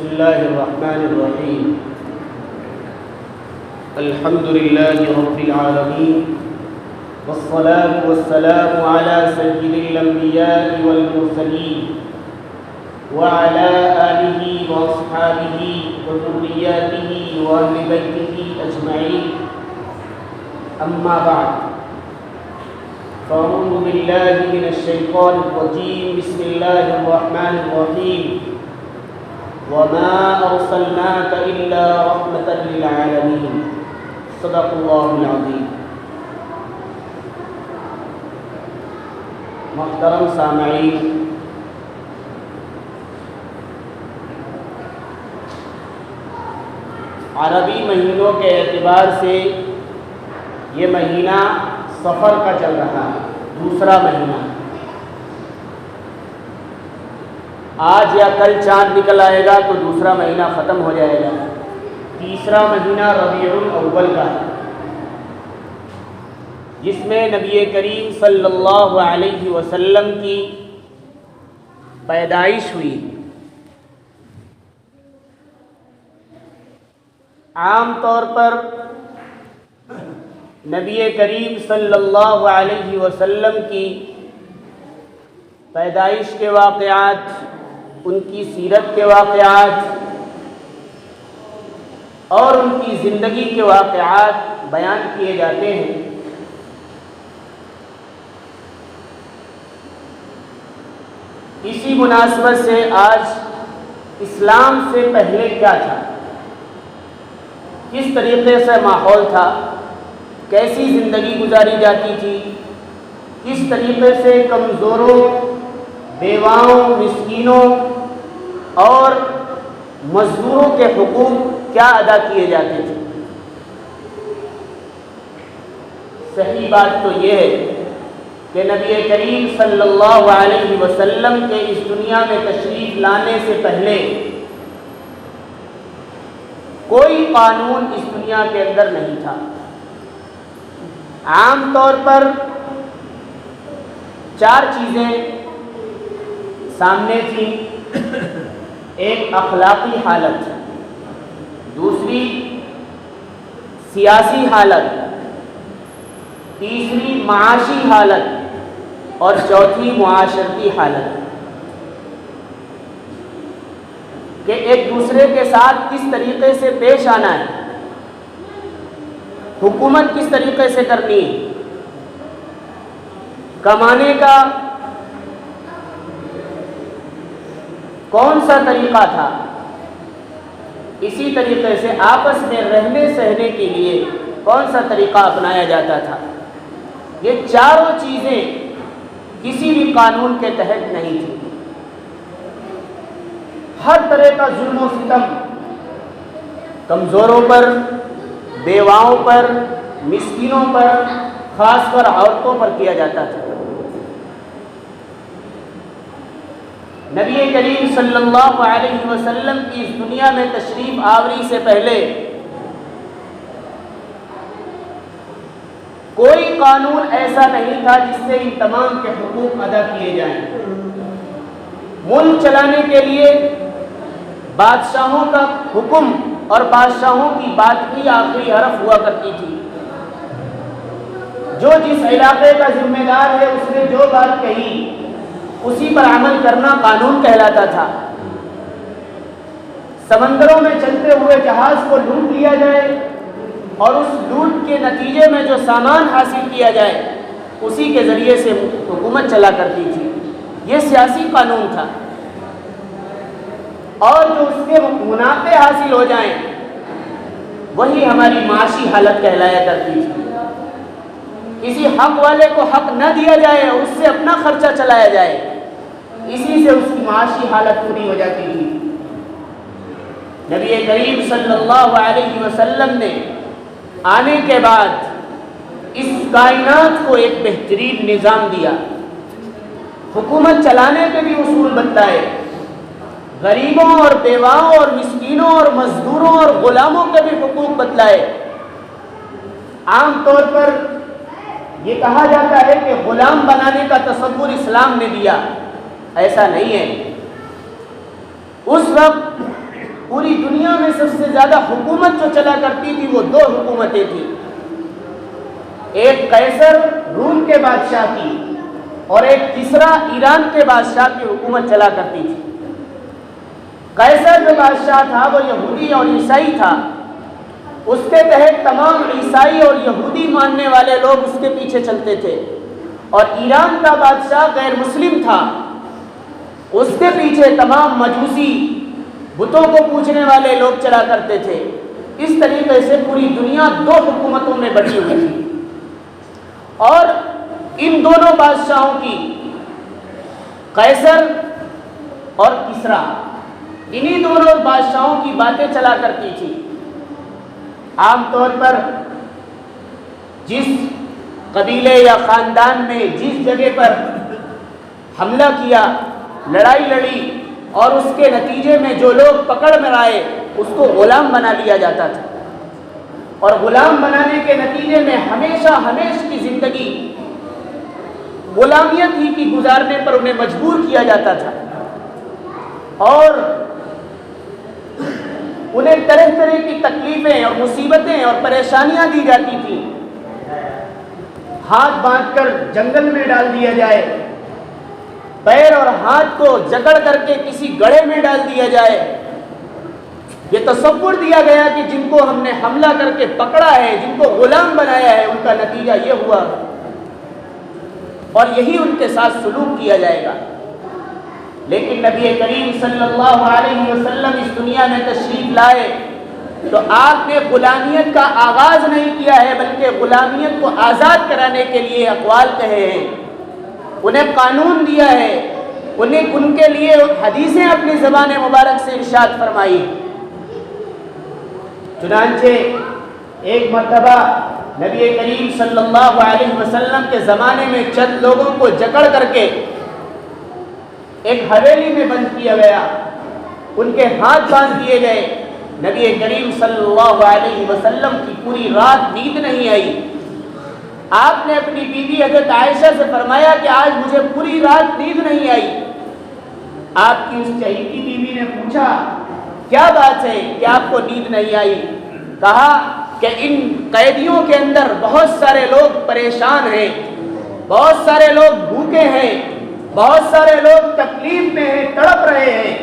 بسم الله الرحمن الرحيم. الحمد لله رب العالمين، والصلاة والسلام على سيد الأنبياء والمرسلين وعلى آله وأصحابه وذرياته وأهل بيته أجمعين. أما بعد، فأعوذ بالله من الشيطان الرجيم. بسم الله الرحمن الرحيم. وما أرسلناك إلا رحمة للعالمين. صدق الله العظيم. محترم سامعین، عربی مہینوں کے اعتبار سے یہ مہینہ سفر کا چل رہا ہے، دوسرا مہینہ. آج یا کل چاند نکل آئے گا تو دوسرا مہینہ ختم ہو جائے گا. تیسرا مہینہ ربیع الاول کا ہے، جس میں نبی کریم صلی اللہ علیہ وسلم کی پیدائش ہوئی. عام طور پر نبی کریم صلی اللہ علیہ وسلم کی پیدائش کے واقعات، ان کی سیرت کے واقعات اور ان کی زندگی کے واقعات بیان کیے جاتے ہیں. اسی مناسبت سے آج اسلام سے پہلے کیا تھا، کس طریقے سے ماحول تھا، کیسی زندگی گزاری جاتی تھی، کس طریقے سے کمزوروں، بیواؤں، مسکینوں اور مزدوروں کے حقوق کیا ادا کیے جاتے تھے. صحیح بات تو یہ ہے کہ نبی کریم صلی اللہ علیہ وسلم کے اس دنیا میں تشریف لانے سے پہلے کوئی قانون اس دنیا کے اندر نہیں تھا. عام طور پر چار چیزیں سامنے تھیں. ایک اخلاقی حالت، دوسری سیاسی حالت، تیسری معاشی حالت اور چوتھی معاشرتی حالت، کہ ایک دوسرے کے ساتھ کس طریقے سے پیش آنا ہے، حکومت کس طریقے سے کرنی ہے، کمانے کا کون سا طریقہ تھا، اسی طریقے سے آپس میں رہنے سہنے کے لیے کون سا طریقہ اپنایا جاتا تھا. یہ چاروں چیزیں کسی بھی قانون کے تحت نہیں تھیں. ہر طرح کا ظلم و ستم کمزوروں پر، بیواؤں پر، مسکینوں پر، خاص کر عورتوں پر کیا جاتا تھا. نبی کریم صلی اللہ علیہ وسلم کی اس دنیا میں تشریف آوری سے پہلے کوئی قانون ایسا نہیں تھا جس سے ان تمام کے حقوق ادا کیے جائیں. ملک چلانے کے لیے بادشاہوں کا حکم اور بادشاہوں کی بات کی آخری حرف ہوا کرتی تھی. جو جس علاقے کا ذمہ دار ہے اس نے جو بات کہی اسی پر عمل کرنا قانون کہلاتا تھا. سمندروں میں چلتے ہوئے جہاز کو لوٹ لیا جائے اور اس لوٹ کے نتیجے میں جو سامان حاصل کیا جائے اسی کے ذریعے سے حکومت چلا کرتی تھی. یہ سیاسی قانون تھا. اور جو اس کے منافع حاصل ہو جائیں وہی ہماری معاشی حالت کہلایا کرتی تھی. کسی حق والے کو حق نہ دیا جائے، اس سے اپنا خرچہ چلایا جائے، اسی سے اس کی معاشی حالت پوری ہو جاتی تھی. نبی کریم صلی اللہ علیہ وسلم نے آنے کے بعد اس کائنات کو ایک بہترین نظام دیا. حکومت چلانے کے بھی اصول بتائے، غریبوں اور بیواؤں اور مسکینوں اور مزدوروں اور غلاموں کے بھی حقوق بتلائے. عام طور پر یہ کہا جاتا ہے کہ غلام بنانے کا تصور اسلام نے دیا. ایسا نہیں ہے. اس وقت پوری دنیا میں سب سے زیادہ حکومت جو چلا کرتی تھی وہ 2 حکومتیں تھیں، ایک قیصر روم کے بادشاہ کی اور ایک کسریٰ ایران کے بادشاہ کی حکومت چلا کرتی تھی۔ قیصر جو بادشاہ تھا وہ یہودی اور عیسائی تھا، اس کے تحت تمام عیسائی اور یہودی ماننے والے لوگ اس کے پیچھے چلتے تھے، اور ایران کا بادشاہ غیر مسلم تھا، اس کے پیچھے تمام مجوسی بتوں کو پوجنے والے لوگ چلا کرتے تھے۔ اس طریقے سے پوری دنیا 2 حکومتوں میں بٹی ہوئی تھی، اور ان دونوں بادشاہوں کی، قیصر اور کسریٰ، انہی دونوں بادشاہوں کی باتیں چلا کرتی تھی۔ عام طور پر جس قبیلے یا خاندان میں جس جگہ پر حملہ کیا، لڑائی لڑی، اور اس کے نتیجے میں جو لوگ پکڑ میں آئے اس کو غلام بنا لیا جاتا تھا، اور غلام بنانے کے نتیجے میں ہمیشہ کی زندگی غلامیت ہی کی گزارنے پر انہیں مجبور کیا جاتا تھا، اور انہیں طرح طرح کی تکلیفیں اور مصیبتیں اور پریشانیاں دی جاتی تھیں۔ ہاتھ باندھ کر جنگل میں ڈال دیا جائے، پیر اور ہاتھ کو جکڑ کر کے کسی گڑھے میں ڈال دیا جائے، یہ تصور دیا گیا کہ جن کو ہم نے حملہ کر کے پکڑا ہے، جن کو غلام بنایا ہے، ان کا نتیجہ یہ ہوا، اور یہی ان کے ساتھ سلوک کیا جائے گا۔ لیکن نبی کریم صلی اللہ علیہ وسلم اس دنیا میں تشریف لائے تو آپ نے غلامیت کا آغاز نہیں کیا ہے، بلکہ غلامیت کو آزاد کرانے کے لیے اقوال کہے ہیں، انہیں قانون دیا ہے، انہیں ان کے لیے حدیثیں اپنی زبان مبارک سے ارشاد فرمائی۔ چنانچہ ایک مرتبہ نبی کریم صلی اللہ علیہ وسلم کے زمانے میں چند لوگوں کو جکڑ کر کے ایک حویلی میں بند کیا گیا، ان کے ہاتھ باندھ دیے گئے۔ نبی کریم صلی اللہ علیہ وسلم کی پوری رات نیند نہیں آئی۔ آپ نے اپنی بیوی حضرت عائشہ سے فرمایا کہ آج مجھے پوری رات نیند نہیں آئی۔ آپ کی اس چہیتی بیوی نے پوچھا کیا بات ہے کہ آپ کو نیند نہیں آئی؟ کہا کہ ان قیدیوں کے اندر بہت سارے لوگ پریشان ہیں، بہت سارے لوگ بھوکے ہیں، بہت سارے لوگ تکلیف میں ہیں، تڑپ رہے ہیں،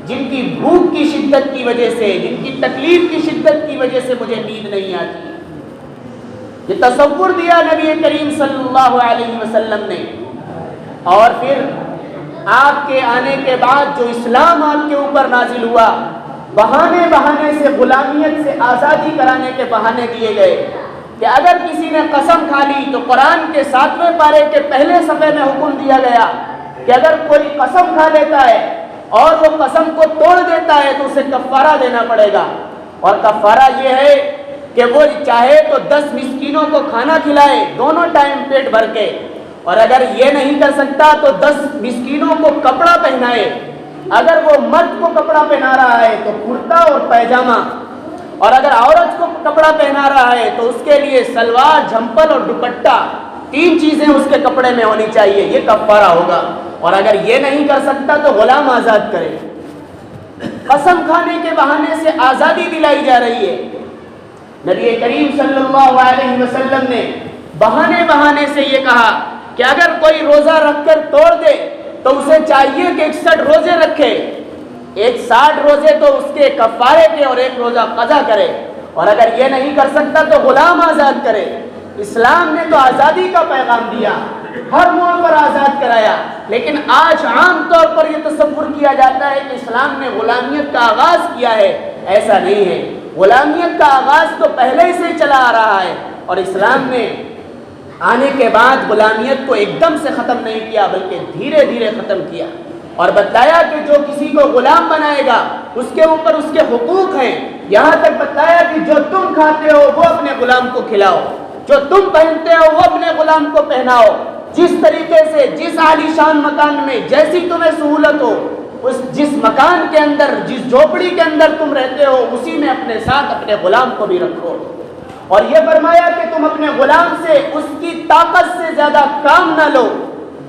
جن کی بھوک کی شدت کی وجہ سے، جن کی تکلیف کی شدت کی وجہ سے مجھے نیند نہیں آتی۔ یہ تصور دیا نبی کریم صلی اللہ علیہ وسلم نے، اور پھر آپ کے آنے کے بعد جو اسلام آپ کے اوپر نازل ہوا، بہانے بہانے سے غلامیت سے آزادی کرانے کے بہانے دیے گئے کہ اگر کسی نے قسم کھا لی تو قرآن کے 7ویں پارے کے پہلے صفحے میں حکم دیا گیا کہ اگر کوئی قسم کھا لیتا ہے اور وہ قسم کو توڑ دیتا ہے تو اسے کفارہ دینا پڑے گا، اور کفارہ یہ ہے کہ وہ چاہے تو 10 مسکینوں کو کھانا کھلائے دونوں ٹائم پیٹ بھر کے، اور اگر یہ نہیں کر سکتا تو 10 مسکینوں کو کپڑا پہنائے، اگر وہ مرد کو کپڑا پہنا رہا ہے تو کرتا اور پیجامہ، اور اگر عورت کو کپڑا پہنا رہا ہے تو اس کے لیے سلوار، جھمپل اور دوپٹہ، 3 چیزیں اس کے کپڑے میں ہونی چاہیے، یہ کفارہ ہوگا۔ اور اگر یہ نہیں کر سکتا تو غلام آزاد کرے۔ قسم کھانے کے بہانے سے آزادی دلائی جا رہی ہے۔ نبی کریم صلی اللہ علیہ وسلم نے بہانے بہانے سے یہ کہا کہ اگر کوئی روزہ رکھ کر توڑ دے تو اسے چاہیے کہ 61 روزے رکھے، 60 روزے تو اس کے کفارے کے اور 1 روزہ قضا کرے، اور اگر یہ نہیں کر سکتا تو غلام آزاد کرے۔ اسلام نے تو آزادی کا پیغام دیا، ہر موڑ پر آزاد کرایا، لیکن آج عام طور پر یہ تصور کیا جاتا ہے کہ اسلام نے غلامیت کا آغاز کیا ہے۔ ایسا نہیں ہے، غلامیت کا آغاز تو پہلے ہی سے چلا آ رہا ہے، اور اسلام نے آنے کے بعد غلامیت کو ایک دم سے ختم نہیں کیا بلکہ دھیرے دھیرے ختم کیا، اور بتایا کہ جو کسی کو غلام بنائے گا اس کے اوپر اس کے حقوق ہیں، یہاں تک بتایا کہ جو تم کھاتے ہو وہ اپنے غلام کو کھلاؤ، جو تم پہنتے ہو وہ اپنے غلام کو پہناؤ، جس طریقے سے جس عالیشان مکان میں جیسی تمہیں سہولت ہو، جس مکان کے اندر، جس جھوپڑی کے اندر تم رہتے ہو اسی میں اپنے ساتھ اپنے غلام کو بھی رکھو، اور یہ فرمایا کہ تم اپنے غلام سے اس کی طاقت سے زیادہ کام نہ لو۔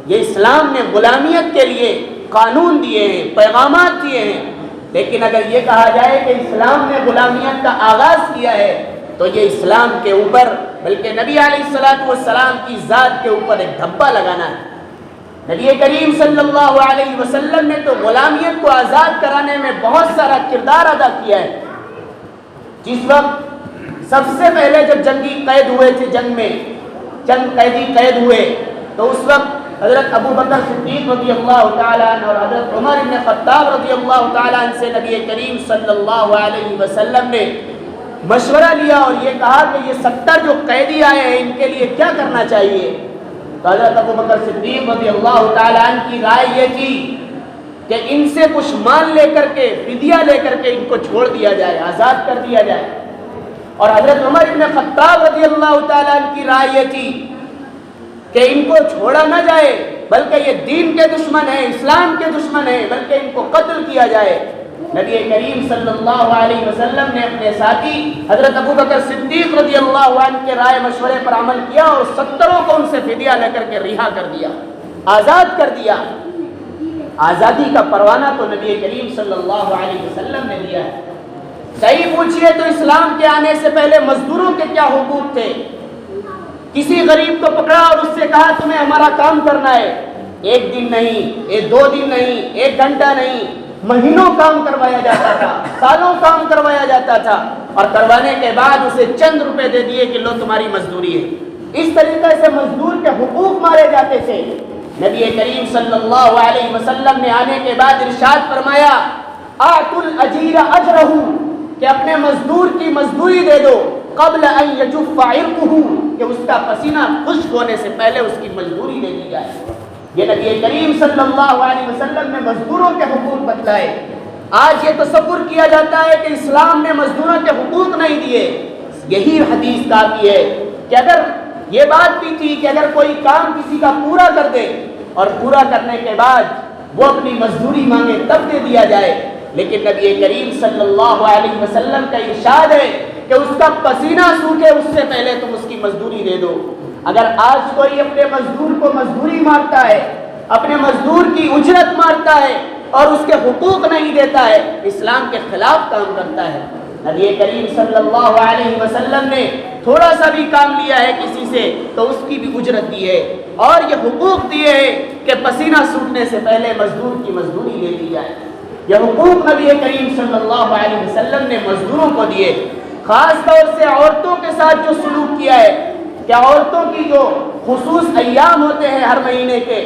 یہ اسلام نے غلامیت کے لیے قانون دیے ہیں، پیغامات دیے ہیں، لیکن اگر یہ کہا جائے کہ اسلام نے غلامیت کا آغاز کیا ہے تو یہ اسلام کے اوپر بلکہ نبی علیہ الصلوۃ والسلام کی ذات کے اوپر ایک دھبا لگانا ہے۔ نبی کریم صلی اللہ علیہ وسلم نے تو غلامیت کو آزاد کرانے میں بہت سارا کردار ادا کیا ہے۔ جس وقت سب سے پہلے جب جنگی قید ہوئے تھے، جنگ میں چند قیدی قید ہوئے، تو اس وقت حضرت ابو بکر صدیق رضی اللہ تعالیٰ عنہ اور حضرت عمر بن خطاب رضی اللہ تعالیٰ عنہ سے نبی کریم صلی اللہ علیہ وسلم نے مشورہ لیا اور یہ کہا کہ یہ 70 جو قیدی آئے ہیں ان کے لیے کیا کرنا چاہیے؟ تو حضرت ابو بکر صدیق رضی اللہ تعالیٰ عنہ کی رائے یہ تھی کہ ان سے کچھ مال لے کر کے، فدیہ لے کر کے ان کو چھوڑ دیا جائے، آزاد کر دیا جائے۔ اور حضرت عمر بن خطاب رضی اللہ تعالیٰ عنہ کی رائے یہ تھی کہ ان کو چھوڑا نہ جائے، بلکہ یہ دین کے دشمن ہیں، اسلام کے دشمن ہیں، بلکہ ان کو قتل کیا جائے۔ نبی کریم صلی اللہ علیہ وسلم نے اپنے ساتھی حضرت ابو بکر صدیق رضی اللہ عنہ کے رائے مشورے پر عمل کیا اور 70 کو ان سے فدیہ لے کر کے رہا کر دیا، آزاد کر دیا۔ آزادی کا پروانہ تو نبی کریم صلی اللہ علیہ وسلم نے دیا ہے۔ صحیح پوچھئے تو اسلام کے آنے سے پہلے مزدوروں کے کیا حقوق تھے؟ کسی غریب کو پکڑا اور اس سے کہا تمہیں ہمارا کام کرنا ہے، ایک دن نہیں، 2 دن نہیں، 1 گھنٹہ نہیں، مہینوں کام کروایا جاتا تھا، سالوں کام کروایا جاتا تھا، اور کروانے کے بعد اسے چند روپے دے دیے کہ لو تمہاری مزدوری ہے۔ اس طریقے سے مزدور کے حقوق مارے جاتے تھے۔ نبی کریم صلی اللہ علیہ وسلم نے آنے کے بعد ارشاد فرمایا آتُ الْأَجِيرَ أَجْرَهُ، کہ اپنے مزدور کی مزدوری دے دو، قبل ان یجف عرقه، کہ اس کا پسینہ خشک ہونے سے پہلے اس کی مزدوری دے دی جائے۔ یہ نبی کریم صلی اللہ علیہ وسلم نے مزدوروں کے حقوق بتلائے۔ آج یہ تصور کیا جاتا ہے کہ اسلام نے مزدوروں کے حقوق نہیں دیے۔ یہی حدیث کافی ہے کہ اگر یہ بات بھی تھی کہ اگر کوئی کام کسی کا پورا کر دے اور پورا کرنے کے بعد وہ اپنی مزدوری مانگے تب دے دیا جائے، لیکن نبی کریم صلی اللہ علیہ وسلم کا ارشاد ہے کہ اس کا پسینہ سوکھے اس سے پہلے تم اس کی مزدوری دے دو۔ اگر آج کوئی اپنے مزدور کو مزدوری مارتا ہے، اپنے مزدور کی اجرت مارتا ہے اور اس کے حقوق نہیں دیتا ہے، اسلام کے خلاف کام کرتا ہے۔ نبی کریم صلی اللہ علیہ وسلم نے تھوڑا سا بھی کام لیا ہے کسی سے تو اس کی بھی اجرت دی ہے، اور یہ حقوق دیے ہیں کہ پسینہ سوکھنے سے پہلے مزدور کی مزدوری دے دی جائے۔ یہ حقوق نبی کریم صلی اللہ علیہ وسلم نے مزدوروں کو دیے۔ خاص طور سے عورتوں کے ساتھ جو سلوک کیا ہے کہ عورتوں کی جو خصوص ایام ہوتے ہیں ہر مہینے کے،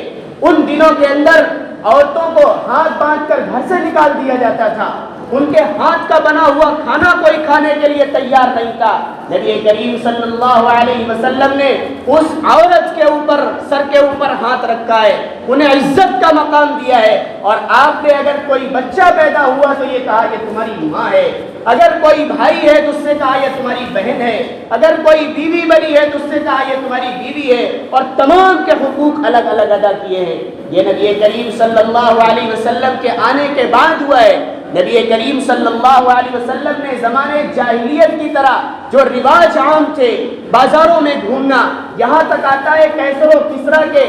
ان دنوں کے اندر عورتوں کو ہاتھ باندھ کر گھر سے نکال دیا جاتا تھا، ان کے ہاتھ کا بنا ہوا کھانا کوئی کھانے کے لیے تیار نہیں تھا۔ نبی کریم صلی اللہ علیہ وسلم نے اس عورت کے اوپر، سر کے اوپر ہاتھ رکھا ہے، انہیں عزت کا مقام دیا ہے، اور آپ نے اگر کوئی بچہ پیدا ہوا تو یہ کہا یہ تمہاری ماں ہے، اگر کوئی بھائی ہے تو اس سے کہا یہ تمہاری بہن ہے، اگر کوئی بیوی بنی ہے تو اس سے کہا یہ تمہاری بیوی ہے، اور تمام کے حقوق الگ الگ ادا کیے ہیں۔ یہ نبی کریم صلی اللہ علیہ وسلم کے آنے کے بعد ہوا ہے۔ نبی کریم صلی اللہ علیہ وسلم نے زمانے جاہلیت کی طرح جو رواج عام تھے، بازاروں میں گھومنا، یہاں تک آتا ہے کیسر و کسرا کے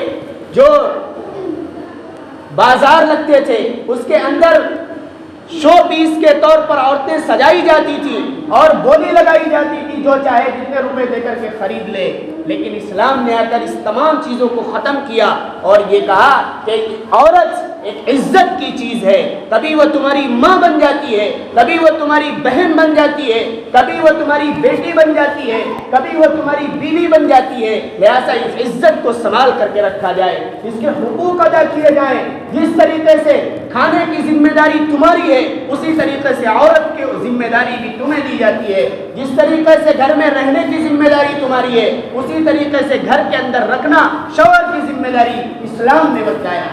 جو بازار لگتے تھے اس کے اندر شو پیس کے طور پر عورتیں سجائی جاتی تھی اور بولی لگائی جاتی تھی، جو چاہے جتنے روپے دے کر کے خرید لے۔ لیکن اسلام نے آ کر اس تمام چیزوں کو ختم کیا اور یہ کہا کہ عورت ایک عزت کی چیز ہے، کبھی وہ تمہاری ماں بن جاتی ہے، کبھی وہ تمہاری بہن بن جاتی ہے، کبھی وہ تمہاری بیٹی بن جاتی ہے، کبھی وہ تمہاری بیوی بن جاتی ہے۔ لہذا اس عزت کو سنبھال کر کے رکھا جائے، اس کے حقوق ادا کیے جائیں۔ جس طریقے سے کھانے کی ذمہ داری تمہاری ہے، اسی طریقے سے عورت کی ذمہ داری بھی تمہیں دی جاتی ہے۔ جس طریقے سے گھر میں رہنے کی ذمہ داری تمہاری ہے، اسی طریقے سے گھر کے اندر رکھنا شوہر کی ذمہ داری اسلام نے بتایا۔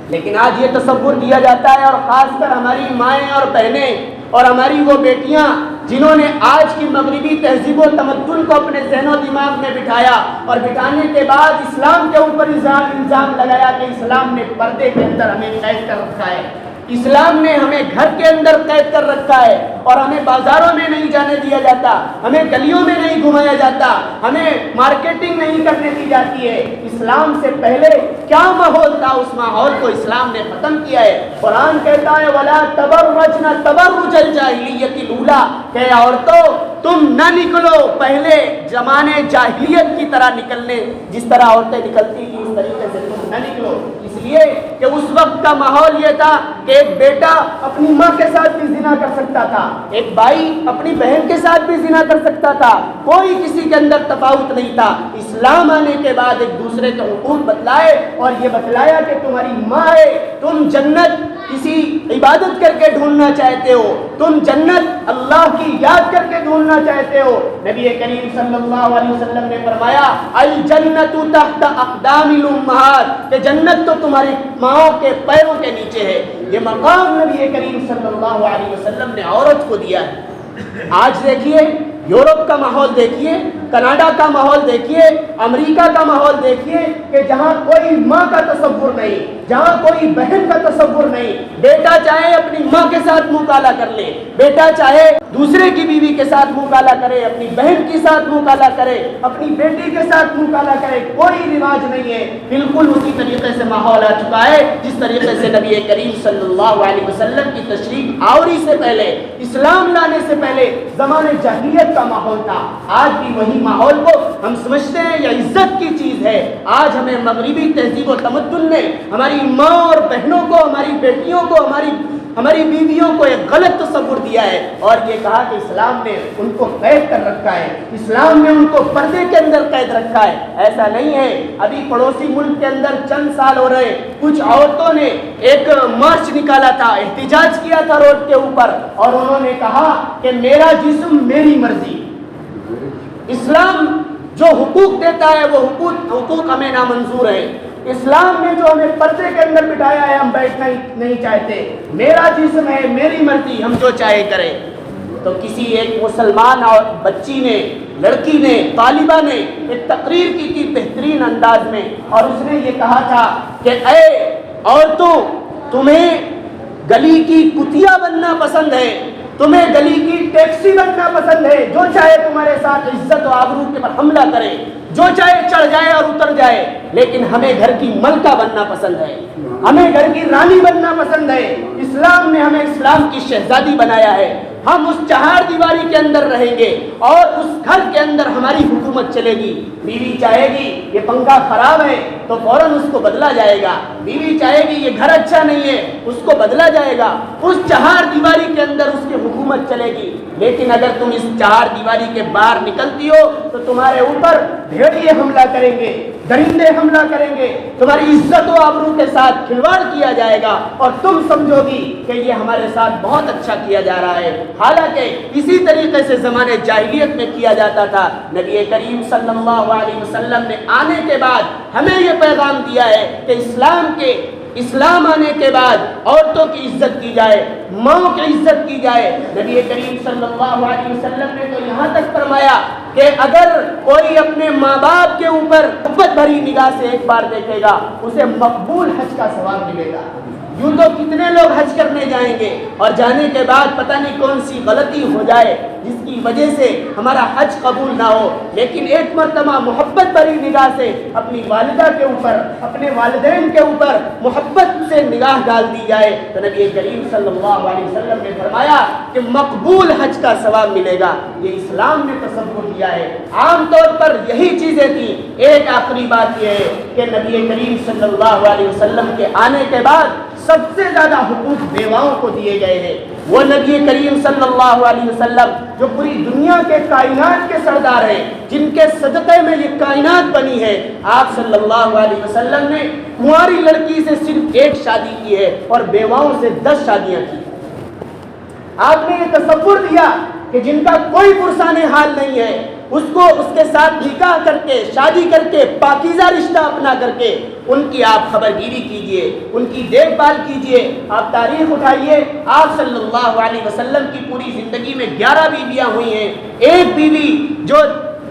لیکن آج یہ تصور کیا جاتا ہے، اور خاص کر ہماری مائیں اور بہنیں اور ہماری وہ بیٹیاں جنہوں نے آج کی مغربی تہذیب و تمدن کو اپنے ذہن و دماغ میں بٹھایا اور بٹھانے کے بعد اسلام کے اوپر الزام لگایا کہ اسلام نے پردے کے اندر ہمیں قید کر رکھا ہے، اسلام نے ہمیں گھر کے اندر قید کر رکھا ہے اور ہمیں بازاروں میں نہیں جانے دیا جاتا، ہمیں گلیوں میں نہیں گھمایا جاتا، ہمیں مارکیٹنگ نہیں کرنے دی جاتی ہے۔ اسلام سے پہلے کیا ماحول تھا، اس ماحول کو اسلام نے ختم کیا ہے۔ قرآن کہتا ہے وَلَا تَبَرَّجْنَ تَبَرُّجَ الْجَاهِلِيَّةِ الْأُولَىٰ کہ عورتوں تم نہ نکلو پہلے زمانے جاہلیت کی طرح نکلنے، جس طرح عورتیں نکلتی تھیں اس طریقے سے تم نہ نکلو، اس لیے کہ اس وقت کا ماحول یہ تھا کہ ایک بیٹا اپنی ماں کے ساتھ بھی زنا کر سکتا تھا، ایک بھائی اپنی بہن کے ساتھ بھی زنا کر سکتا تھا، کوئی کسی کے اندر تفاوت نہیں تھا۔ اسلام آنے کے بعد ایک دوسرے کے حقوق بتلائے اور یہ بتلایا کہ تمہاری ماں ہے، تم جنت کسی عبادت کر کے ڈھونڈنا چاہتے ہو، تم جنت اللہ کی یاد کر کے ڈھونڈنا چاہتے ہو۔ نبی کریم صلی اللہ علیہ وسلم نے فرمایا الجنت تحت اقدام الامہات کہ جنت تو تمہاری ماؤں کے پیروں کے نیچے ہے۔ یہ مقام نبی کریم صلی اللہ علیہ وسلم نے عورت کو دیا ہے۔ آج دیکھیے یورپ کا ماحول دیکھیے، کینیڈا کا ماحول دیکھیے، امریکہ کا ماحول دیکھیے کہ جہاں کوئی ماں کا تصور نہیں، جہاں کوئی بہن کا تصور نہیں، بیٹا چاہے اپنی ماں کے ساتھ منہ کالا کر لے، بیٹا چاہے دوسرے کی بیوی کے ساتھ منہ کالا کرے، اپنی بہن کے ساتھ منہ کالا کرے، اپنی بیٹی کے ساتھ منہ کالا کرے، کوئی رواج نہیں ہے۔ بالکل اسی طریقے سے ماحول آ چکا ہے جس طریقے سے نبی کریم صلی اللہ علیہ وسلم کی تشریف آوری سے پہلے، اسلام لانے سے پہلے زمانے جاہلیت کا ماحول تھا۔ آج بھی وہی ماحول کو ہم سمجھتے ہیں یہ عزت کی چیز ہے۔ آج ہمیں مغربی تہذیب و تمدن نے ہماری ماں اور بہنوں کو، ہماری بیٹیوں کو، ہماری بیویوں کو ایک غلط تصور دیا ہے اور یہ کہا کہ اسلام نے ان کو قید کر رکھا ہے، اسلام نے ان کو پردے کے اندر قید رکھا ہے۔ ایسا نہیں ہے۔ ابھی پڑوسی ملک کے اندر چند سال ہو رہے، کچھ عورتوں نے ایک مارچ نکالا تھا، احتجاج کیا تھا روڈ کے اوپر اور انہوں نے کہا کہ میرا جسم میری مرضی۔ اسلام جو حقوق دیتا ہے وہ حقوق ہمیں نامنظور ہے۔ اسلام نے جو ہمیں پردے کے اندر بٹھایا ہے ہم بیٹھنا نہیں چاہتے، میرا جسم ہے میری مرضی، ہم جو چاہے کریں۔ تو کسی ایک مسلمان اور بچی نے، لڑکی نے، طالبہ نے ایک تقریر کی تھی بہترین انداز میں اور اس نے یہ کہا تھا کہ اے عورتوں تمہیں گلی کی کتیا بننا پسند ہے، تمہیں گلی کی ٹیکسی بننا پسند ہے، جو چاہے تمہارے ساتھ عزت و آبرو کے پر حملہ کرے، جو چاہے چڑھ جائے اور اتر جائے، لیکن ہمیں گھر کی ملکہ بننا پسند ہے، ہمیں گھر کی رانی بننا پسند ہے۔ اسلام نے ہمیں اسلام کی شہزادی بنایا ہے۔ ہم اس چہار دیواری کے اندر رہیں گے اور اس گھر کے اندر ہماری حکومت چلے گی۔ بیوی چاہے گی یہ پنکھا خراب ہے تو فوراً اس کو بدلا جائے گا، بیوی چاہے گی یہ گھر اچھا نہیں ہے اس کو بدلا جائے گا، اس چہار دیواری کے اندر اس کی حکومت چلے گی۔ لیکن اگر تم اس چہار دیواری کے باہر نکلتی ہو تو تمہارے اوپر بھیڑیے حملہ کریں گے، درندے حملہ کریں گے، تمہاری عزت و آبرو کے ساتھ کھلواڑ کیا جائے گا اور تم سمجھو گی کہ یہ ہمارے ساتھ بہت اچھا کیا جا رہا ہے، حالانکہ اسی طریقے سے زمانے جاہلیت میں کیا جاتا تھا۔ نبی کریم صلی اللہ علیہ وسلم نے آنے کے بعد ہمیں یہ پیغام دیا ہے کہ اسلام آنے کے بعد عورتوں کی عزت کی جائے، ماں کی عزت کی جائے۔ نبی کریم صلی اللہ علیہ وسلم نے تو یہاں تک فرمایا کہ اگر کوئی اپنے ماں باپ کے اوپر محبت بھری نگاہ سے ایک بار دیکھے گا اسے مقبول حج کا ثواب ملے گا۔ یوں تو کتنے لوگ حج کرنے جائیں گے اور جانے کے بعد پتہ نہیں کون سی غلطی ہو جائے جس کی وجہ سے ہمارا حج قبول نہ ہو، لیکن ایک مرتبہ محبت بھری نگاہ سے اپنی والدہ کے اوپر، اپنے والدین کے اوپر محبت سے نگاہ ڈال دی جائے تو نبی کریم صلی اللہ علیہ وسلم نے فرمایا کہ مقبول حج کا ثواب ملے گا۔ یہ اسلام نے تصور کیا ہے۔ عام طور پر یہی چیزیں تھیں۔ ایک آخری بات یہ ہے کہ نبی کریم صلی اللہ علیہ وسلم کے آنے کے بعد سب سے زیادہ حقوق بیواؤں کو دیے گئے ہیں۔ وہ نبی کریم صلی اللہ علیہ وسلم جو پوری دنیا کے کائنات کے سردار ہیں، جن کے صدقے میں یہ کائنات بنی ہے، آپ صلی اللہ علیہ وسلم نے کنواری لڑکی سے صرف ایک شادی کی ہے اور بیواؤں سے 10 شادیاں کی۔ آپ نے یہ تصور دیا کہ جن کا کوئی پرسان حال نہیں ہے اس کو اس کے ساتھ نکاح کر کے، شادی کر کے، پاکیزہ رشتہ اپنا کر کے ان کی آپ خبر گیری کیجئے، ان کی دیکھ بھال کیجئے۔ آپ تاریخ اٹھائیے، آپ صلی اللہ علیہ وسلم کی پوری زندگی میں 11 بیویاں ہوئی ہیں، ایک بیوی جو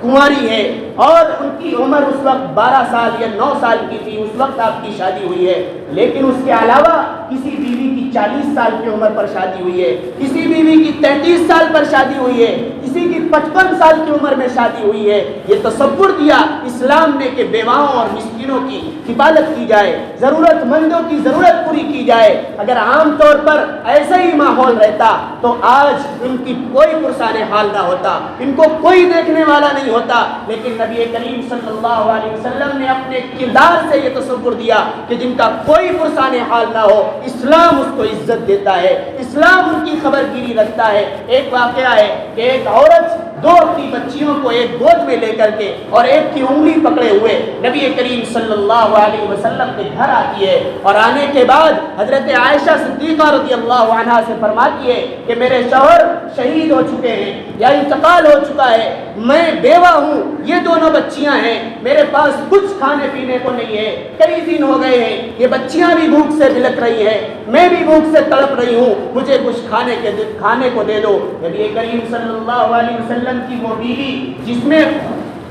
کنواری ہے اور ان کی عمر اس وقت 12 سال یا 9 سال کی تھی، اس وقت آپ کی شادی ہوئی ہے، لیکن اس کے علاوہ کسی بیوی کی کی 40 سال کی عمر پر شادی ہوئی ہے، کسی بیوی کی 33 سال پر شادی ہوئی ہے، کسی کی 55 سال کی عمر میں شادی ہوئی ہے۔ یہ تصور دیا اسلام نے کہ بیواؤں اور مسکینوں کی کفالت کی جائے، ضرورت مندوں کی ضرورت پوری کی جائے۔ اگر عام طور پر ایسا ہی ماحول رہتا تو آج ان کی کوئی پرسان حال نہ ہوتا، ان کو کوئی دیکھنے والا نہیں ہوتا۔ لیکن نبی کریم صلی اللہ علیہ وسلم نے اپنے کردار سے یہ تصور دیا کہ جن کا کوئی پرسان حال نہ ہو، اسلام اس کو عزت دیتا ہے، اسلام ان کی خبر گیری رکھتا ہے۔ ایک واقعہ ہے کہ ایک عورت دو اپنی بچیوں کو ایک گود میں لے کر کے اور ایک کی انگلی پکڑے ہوئے نبی کریم صلی اللہ علیہ وسلم کے گھر آتی ہے، اور آنے کے بعد حضرت عائشہ صدیقہ رضی اللہ عنہا سے فرماتی ہے کہ میرے شوہر شہید ہو چکے ہیں یا انتقال ہو چکا ہے، میں بیوہ ہوں، یہ دونوں بچیاں ہیں، میرے پاس کچھ کھانے پینے کو نہیں ہے، کئی دن ہو گئے ہیں، یہ بچیاں بھی بھوک سے بلک رہی ہیں، میں بھی بھوک سے تڑپ رہی ہوں، مجھے کچھ کھانے کو دے دو۔ نبی کریم صلی اللہ علیہ وسلم کی وہ بیوی جس میں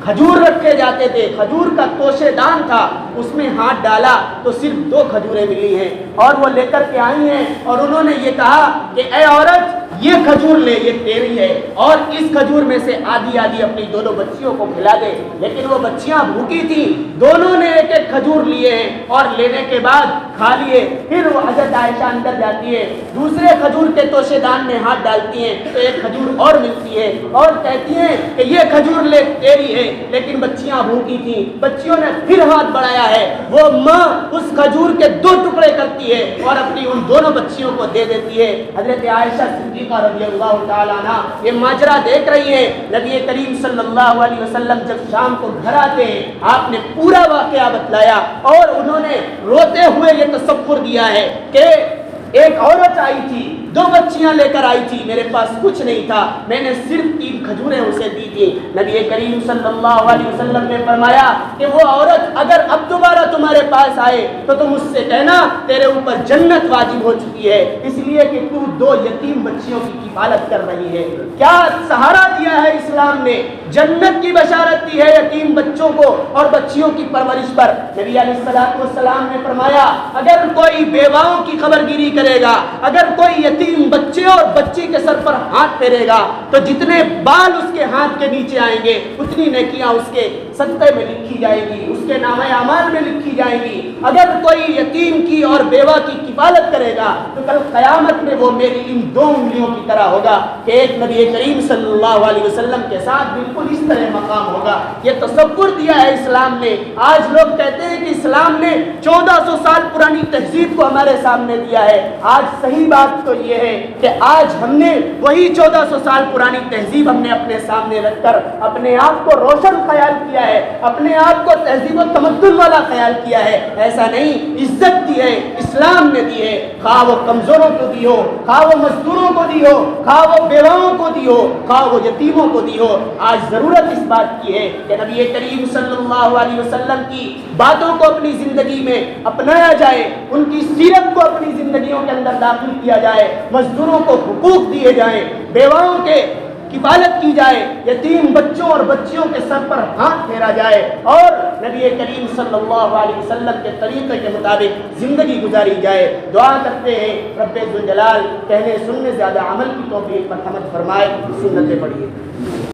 کھجور رکھے جاتے تھے، کھجور کا توشے دان تھا، اس میں ہاتھ ڈالا تو صرف 2 کھجوریں ملی ہیں، اور وہ لے کر کے آئی ہیں، اور انہوں نے یہ کہا کہ اے عورت یہ کھجور لے، یہ تیری ہے، اور اس کھجور میں سے آدھی آدھی اپنی دونوں بچیوں کو کھلا دے۔ لیکن وہ بچیاں بھوکی تھیں، دونوں نے ایک ایک کھجور لیے ہیں، اور لینے کے بعد کھا لیے۔ پھر وہ حضرت عائشہ اندر جاتی ہے، دوسرے کھجور کے توشے دان میں ہاتھ ڈالتی ہیں تو ایک کھجور اور ملتی ہے، اور کہتی ہیں کہ یہ کھجور لے تیری ہے، لیکن بچیاں بھوکی تھیں۔ بچیوں نے پھر ہاتھ بڑھایا ہے، وہ ماں اس کھجور کے 2 ٹکڑے کرتی ہے اور اپنی ان دونوں بچیوں کو دے دیتی ہے۔ حضرت عائشہ صدیقہ رضی اللہ تعالیٰ عنہ یہ ماجرا دیکھ رہی ہے۔ نبی کریم صلی اللہ علیہ وسلم جب شام کو گھر آتے ہیں، آپ نے پورا واقعہ بتلایا، اور انہوں نے روتے ہوئے یہ تصور دیا ہے کہ ایک عورت آئی تھی، 2 بچیاں لے کر آئی تھی، میرے پاس کچھ نہیں تھا، میں نے صرف 3 کھجوریں اسے دی تھی۔ نبی کریم صلی اللہ علیہ وسلم نے فرمایا کہ وہ عورت اگر اب دوبارہ تمہارے پاس آئے تو تم اس سے کہنا تیرے اوپر جنت واجب ہو چکی ہے، اس لیے کہ تو 2 یتیم بچیوں کی کفالت کر رہی ہے۔ کیا سہارا دیا ہے اسلام نے، جنت کی بشارت دی ہے یتیم بچوں کو اور بچیوں کی پرورش پر۔ نبی علیہ الصلوۃ والسلام نے فرمایا اگر کوئی بیواؤں کی خبر گیری کرے گا، اگر کوئی یتیم بچے اور بچی کے سر پر ہاتھ پھیرے گا تو جتنے بال اس کے ہاتھ کے نیچے آئیں گے اتنی نیکیاں اس کے صدقے میں لکھی جائیں گی، اس کے نامہ اعمال میں لکھی جائیں گی۔ اگر کوئی یتیم کی اور بیوہ کی کفالت کرے گا تو کل قیامت میں وہ میری ان 2 انگلیوں کی طرح ہوگا کہ ایک نبی کریم صلی اللہ علیہ وسلم کے ساتھ بالکل اس طرح مقام ہوگا۔ یہ تصور دیا ہے اسلام نے۔ آج لوگ کہتے ہیں کہ اسلام نے 1400 سال پرانی تہذیب کو ہمارے سامنے دیا ہے۔ آج صحیح بات تو یہ ہے کہ آج ہم نے وہی 1400 سال پرانی تہذیب ہم نے اپنے سامنے رکھ کر اپنے آپ کو روشن خیال کیا ہے، اپنے آپ کو تہذیب و تمدن والا خیال کیا ہے۔ ایسا نہیں، عزت دی ہے اسلام نے دی ہے، خواہ وہ کمزوروں کو دی ہو، خواہ وہ مزدوروں کو دی ہو، خواہ وہ بیواؤں کو دی ہو، خواہ وہ یتیموں کو دی ہو۔ آج ضرورت اس بات کی ہے کہ نبی کریم صلی اللہ علیہ وسلم کی باتوں کو اپنی زندگی میں اپنایا جائے، ان کی سیرت کو اپنی زندگیوں کے اندر داخل کیا جائے، مزدوروں کو حقوق دیے جائیں، بیواؤں کے کفالت کی جائے، یتیم بچوں اور بچیوں کے سر پر ہاتھ پھیرا جائے، اور نبی کریم صلی اللہ علیہ وسلم کے طریقے کے مطابق زندگی گزاری جائے۔ دعا کرتے ہیں رب ذوالجلال کہنے سننے زیادہ عمل کی توفیق مرحمت فرمائے۔ سنتیں پڑھیے۔